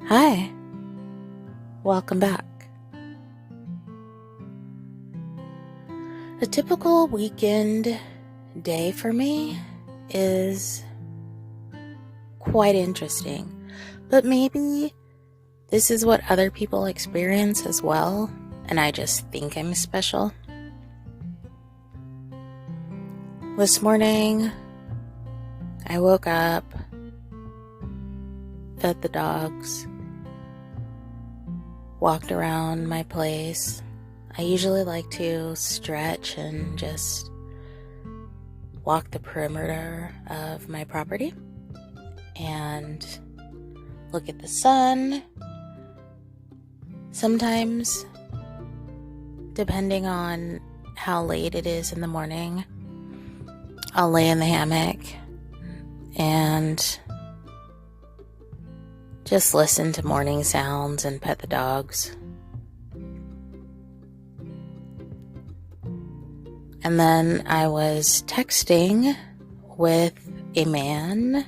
Hi, welcome back. A typical weekend day for me is quite interesting, but maybe this is what other people experience as well, and I just think I'm special. This morning, I woke up, fed the dogs, walked around my place. I usually like to stretch and just walk the perimeter of my property and look at the sun. Sometimes, depending on how late it is in the morning, I'll lay in the hammock and just listen to morning sounds and pet the dogs. And then I was texting with a man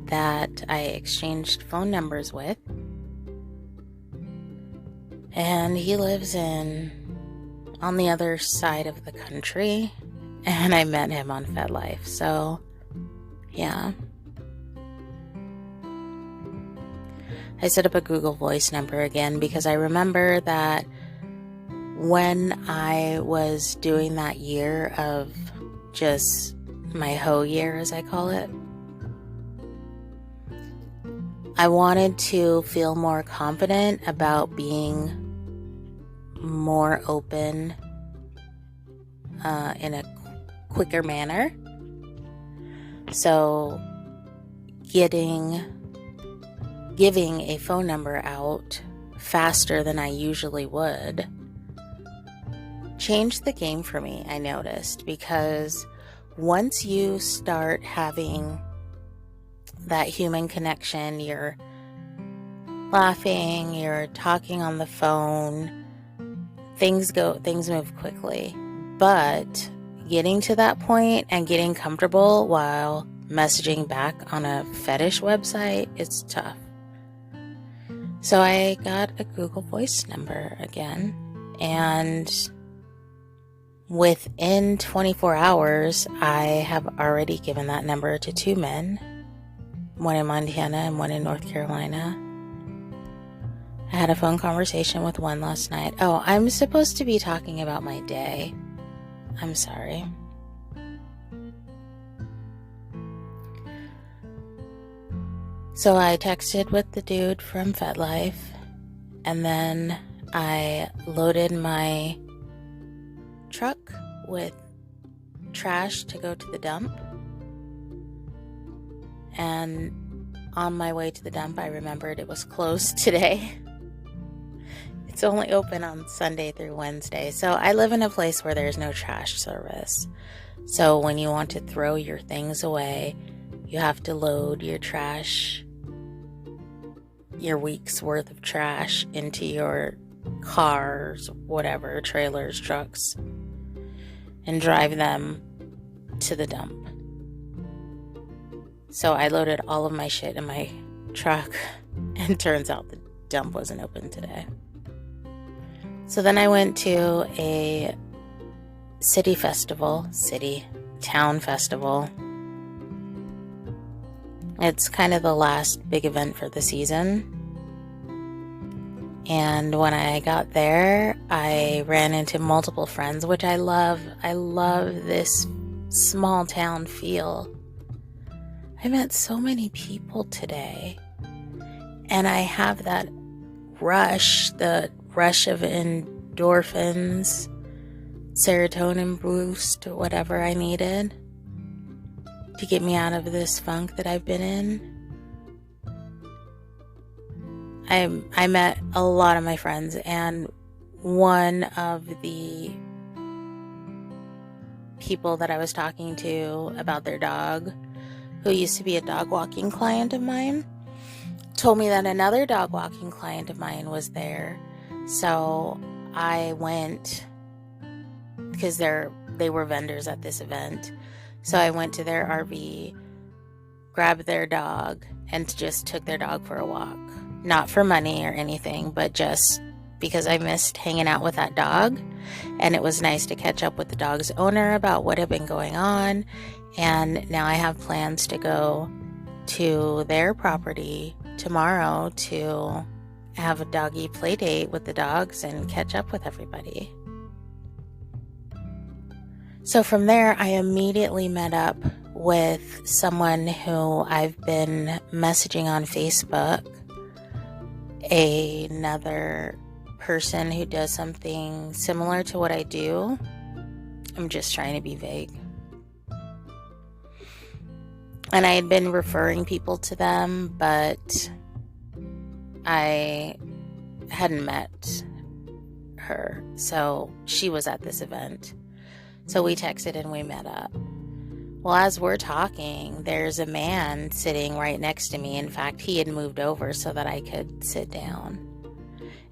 that I exchanged phone numbers with. And he lives on the other side of the country. And I met him on FedLife. So, yeah. I set up a Google Voice number again because I remember that when I was doing that year of just my hoe year, as I call it, I wanted to feel more confident about being more open in a quicker manner. So giving a phone number out faster than I usually would changed the game for me, I noticed, because once you start having that human connection, you're laughing, you're talking on the phone, things move quickly. But getting to that point and getting comfortable while messaging back on a fetish website, it's tough. So I got a Google Voice number again, and within 24 hours, I have already given that number to 2 men, one in Montana and one in North Carolina. I had a phone conversation with one last night. Oh, I'm supposed to be talking about my day. I'm sorry. So I texted with the dude from FedLife, and then I loaded my truck with trash to go to the dump. And on my way to the dump, I remembered it was closed today. It's only open on Sunday through Wednesday. So I live in a place where there's no trash service. So when you want to throw your things away, you have to load your trash, your week's worth of trash, into your cars, whatever, trailers, trucks, and drive them to the dump. So I loaded all of my shit in my truck, and turns out the dump wasn't open today. So then I went to a town festival. It's kind of the last big event for the season. And when I got there, I ran into multiple friends, which I love. I love this small town feel. I met so many people today. And I have that rush, the rush of endorphins, serotonin boost, whatever I needed to get me out of this funk that I've been in. I met a lot of my friends, and one of the people that I was talking to about their dog, who used to be a dog walking client of mine, told me that another dog walking client of mine was there. So I went, because they were vendors at this event. So I went to their RV, grabbed their dog, and just took their dog for a walk. not for money or anything, but just because I missed hanging out with that dog. And it was nice to catch up with the dog's owner about what had been going on. And now I have plans to go to their property tomorrow to have a doggy play date with the dogs and catch up with everybody. So from there, I immediately met up with someone who I've been messaging on Facebook, another person who does something similar to what I do. I'm just trying to be vague. And I had been referring people to them, but I hadn't met her. So she was at this event. So we texted and we met up. Well, as we're talking, there's a man sitting right next to me. In fact, he had moved over so that I could sit down.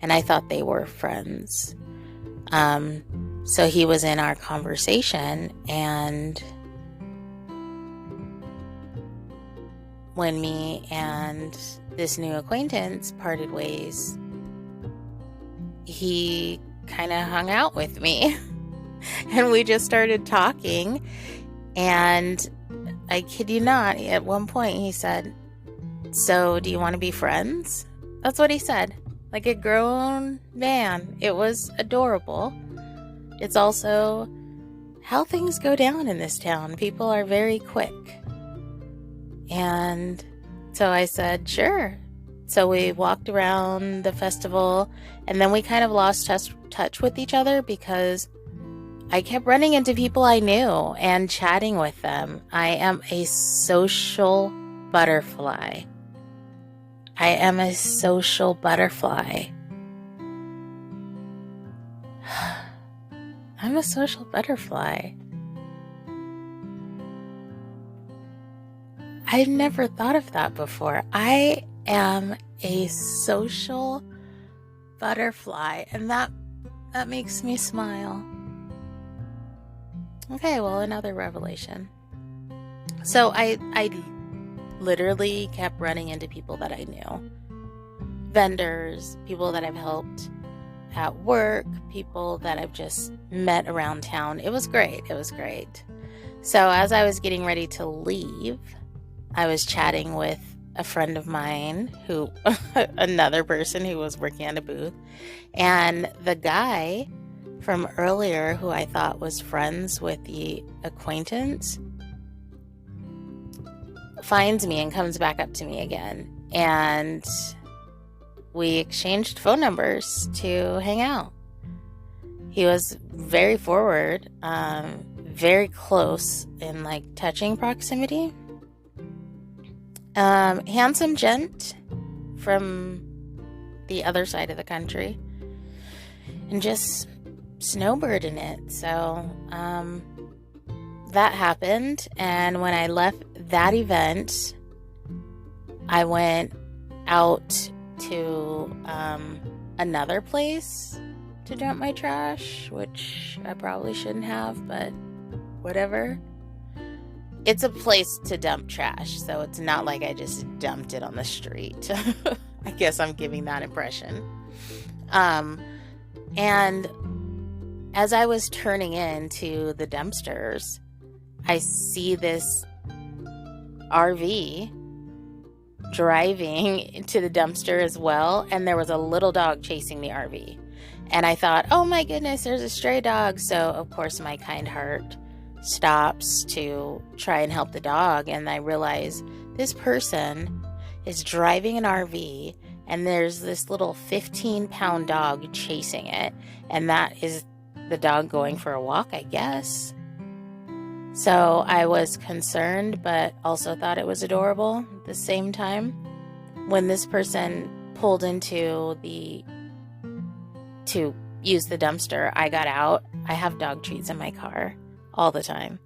And I thought they were friends. So he was in our conversation, and when me and this new acquaintance parted ways, he kind of hung out with me. And we just started talking. And I kid you not, at one point he said, "So do you want to be friends?" That's what he said. Like a grown man. It was adorable. It's also how things go down in this town. People are very quick. And so I said, sure. So we walked around the festival, and then we kind of lost touch with each other because I kept running into people I knew and chatting with them. I am a social butterfly. I am a social butterfly. I'm a social butterfly. I've never thought of that before. I am a social butterfly, and that makes me smile. Okay, well, another revelation. So I literally kept running into people that I knew. Vendors, people that I've helped at work, people that I've just met around town. It was great. It was great. So as I was getting ready to leave, I was chatting with a friend of mine another person who was working at a booth. And the guy from earlier who I thought was friends with the acquaintance finds me and comes back up to me again. And we exchanged phone numbers to hang out. He was very forward, very close in like touching proximity. Handsome gent from the other side of the country, and just snowbirding it. So that happened, and when I left that event, I went out to another place to dump my trash, which I probably shouldn't have, but whatever. It's a place to dump trash, so it's not like I just dumped it on the street. I guess I'm giving that impression. And as I was turning into the dumpsters, I see this RV driving to the dumpster as well, and there was a little dog chasing the RV. And I thought, oh my goodness, there's a stray dog. So, of course, my kind heart stops to try and help the dog, and I realize this person is driving an RV, and there's this little 15-pound dog chasing it, and that is the dog going for a walk, I guess. So I was concerned, but also thought it was adorable at the same time. When this person pulled into to use the dumpster, I got out. I have dog treats in my car all the time.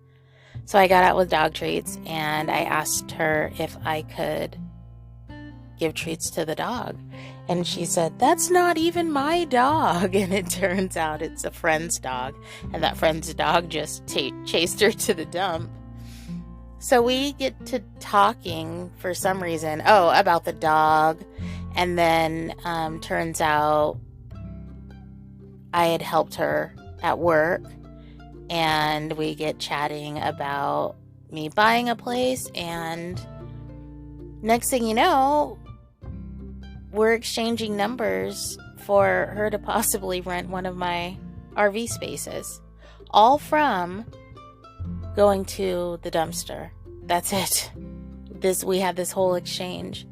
So I got out with dog treats, and I asked her if I could give treats to the dog. And she said, "That's not even my dog." And it turns out it's a friend's dog, and that friend's dog just chased her to the dump. So we get to talking for some reason, about the dog And then turns out I had helped her at work, and we get chatting about me buying a place, and next thing you know, we're exchanging numbers for her to possibly rent one of my RV spaces, all from going to the dumpster. That's it. We had this whole exchange.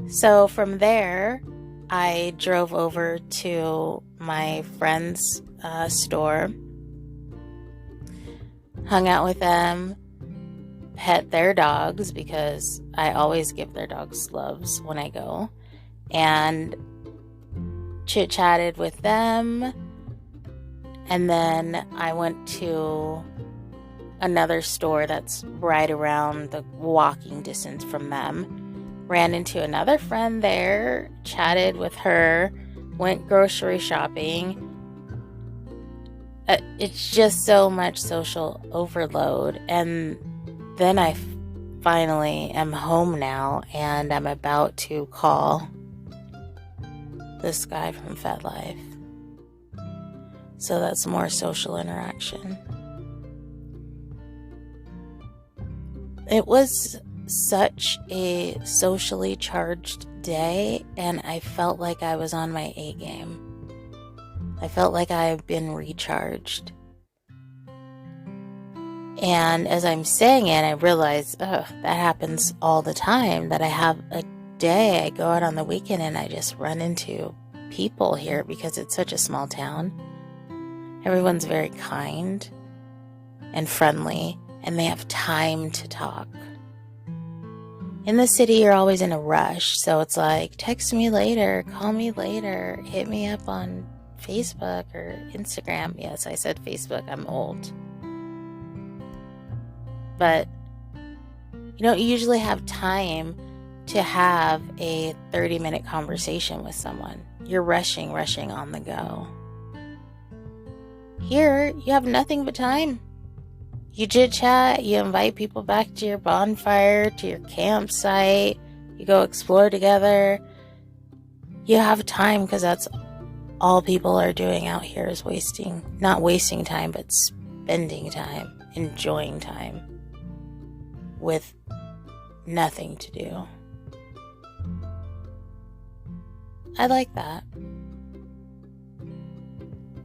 So from there, I drove over to my friend's store, hung out with them, pet their dogs because I always give their dogs loves when I go, and chit-chatted with them. And then I went to another store that's right around the walking distance from them. Ran into another friend there, chatted with her, went grocery shopping. It's just so much social overload. And then I finally am home now, and I'm about to call this guy from FetLife. So that's more social interaction. It was such a socially charged day, and I felt like I was on my A game. I felt like I've been recharged. And as I'm saying it, I realize, that happens all the time, that I have a day, I go out on the weekend and I just run into people here because it's such a small town. Everyone's very kind and friendly, and they have time to talk. In the city, you're always in a rush, so it's like, text me later, call me later, hit me up on Facebook or Instagram. Yes, I said Facebook, I'm old. But you don't usually have time to have a 30-minute conversation with someone. You're rushing on the go. Here, you have nothing but time. You chit-chat, you invite people back to your bonfire, to your campsite, you go explore together. You have time because that's all people are doing out here is not wasting time, but spending time, enjoying time with nothing to do. I like that.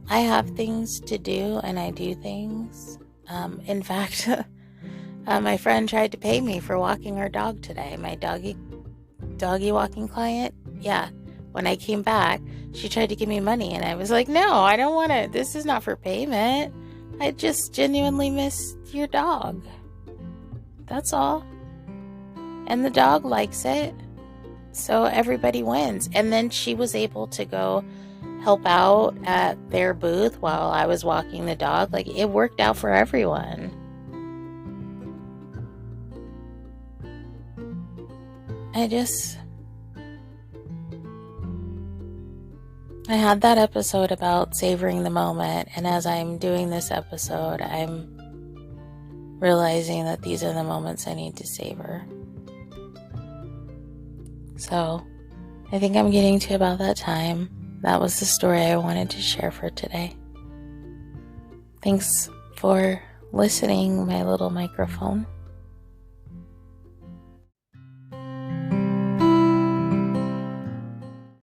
I have things to do and I do things. In fact, my friend tried to pay me for walking her dog today. My doggy walking client. Yeah. When I came back, she tried to give me money and I was like, no, I don't want it. This is not for payment. I just genuinely miss your dog. That's all. And the dog likes it. So everybody wins. And then she was able to go help out at their booth while I was walking the dog. Like, it worked out for everyone. I had that episode about savoring the moment, and as I'm doing this episode, I'm realizing that these are the moments I need to savor. So, I think I'm getting to about that time. That was the story I wanted to share for today. Thanks for listening, my little microphone.